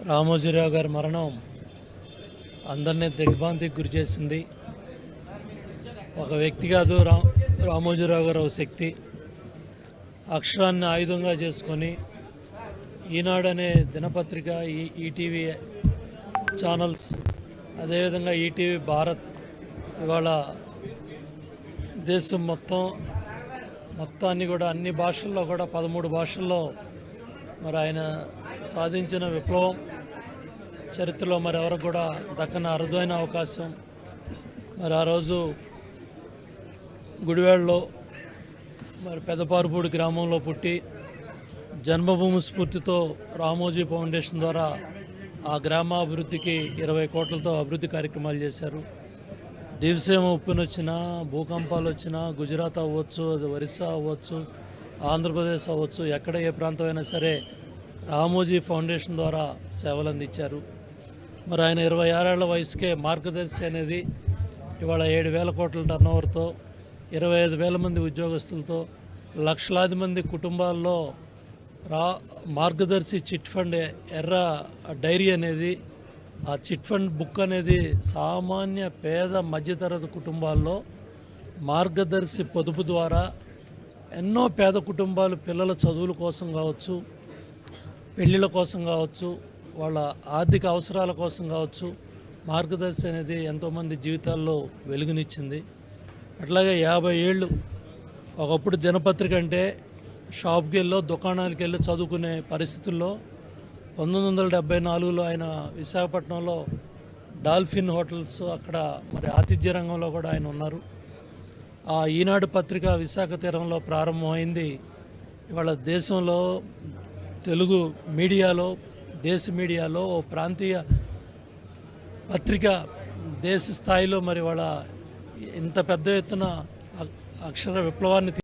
రామోజీరావు గారి మరణం అందరినీ దిగ్భ్రాంతికి గురి చేసింది. ఒక వ్యక్తి కాదు, రామోజీరావు గారు ఒక శక్తి. అక్షరాన్ని ఆయుధంగా చేసుకొని ఈనాడు అనే దినపత్రిక, ఈటీవీ ఛానల్స్, అదేవిధంగా ఈటీవీ భారత్ ఇవాళ దేశం మొత్తాన్ని కూడా అన్ని భాషల్లో కూడా 13 భాషల్లో మరి ఆయన సాధించిన విప్లవం చరిత్రలో మరి ఎవరికి కూడా దక్కన అరుదైన అవకాశం. మరి ఆ రోజు గుడివాడలో మరి పెద్దపారుపూడి గ్రామంలో పుట్టి జన్మభూమి స్ఫూర్తితో రామోజీ ఫౌండేషన్ ద్వారా ఆ గ్రామాభివృద్ధికి 20 కోట్లతో అభివృద్ధి కార్యక్రమాలు చేశారు. దివిసీమ ఉప్పెన వచ్చినా, భూకంపాలు వచ్చినా, గుజరాత్ అవ్వచ్చు, అది ఒరిస్సా అవ్వచ్చు, ఆంధ్రప్రదేశ్ అవ్వచ్చు, ఎక్కడ ఏ ప్రాంతం అయినా సరే రామోజీ ఫౌండేషన్ ద్వారా సేవలు అందించారు. మరి ఆయన 26 ఏళ్ల వయసుకే మార్గదర్శి అనేది ఇవాళ 7,000 కోట్ల టర్నోవర్తో 25,000 మంది ఉద్యోగస్తులతో లక్షలాది మంది కుటుంబాల్లో మార్గదర్శి చిట్ ఫండ్ ఎర్ర డైరీ అనేది, ఆ చిట్ ఫండ్ బుక్ అనేది సామాన్య పేద మధ్యతరగతి కుటుంబాల్లో మార్గదర్శి పొదుపు ద్వారా ఎన్నో పేద కుటుంబాలు పిల్లల చదువుల కోసం కావచ్చు, పెళ్ళిళ్ళ కోసం కావచ్చు, వాళ్ళ ఆర్థిక అవసరాల కోసం కావచ్చు, మార్గదర్శి అనేది ఎంతోమంది జీవితాల్లో వెలుగునిచ్చింది. అట్లాగే 50 ఏళ్ళు ఒకప్పుడు దినపత్రిక అంటే షాప్కి వెళ్ళో దుకాణానికి వెళ్ళి చదువుకునే పరిస్థితుల్లో 1974లో ఆయన విశాఖపట్నంలో డాల్ఫిన్ హోటల్స్, అక్కడ మరి ఆతిథ్య రంగంలో కూడా ఆయన ఉన్నారు. ఆ ఈనాడు పత్రిక విశాఖ తీరంలో ప్రారంభమైంది. ఇవాళ దేశంలో తెలుగు మీడియాలో, దేశ మీడియాలో ప్రాంతీయ పత్రిక దేశ స్థాయిలో మరి వాళ్ళ ఇంత పెద్ద ఎత్తున అక్షర విప్లవాన్ని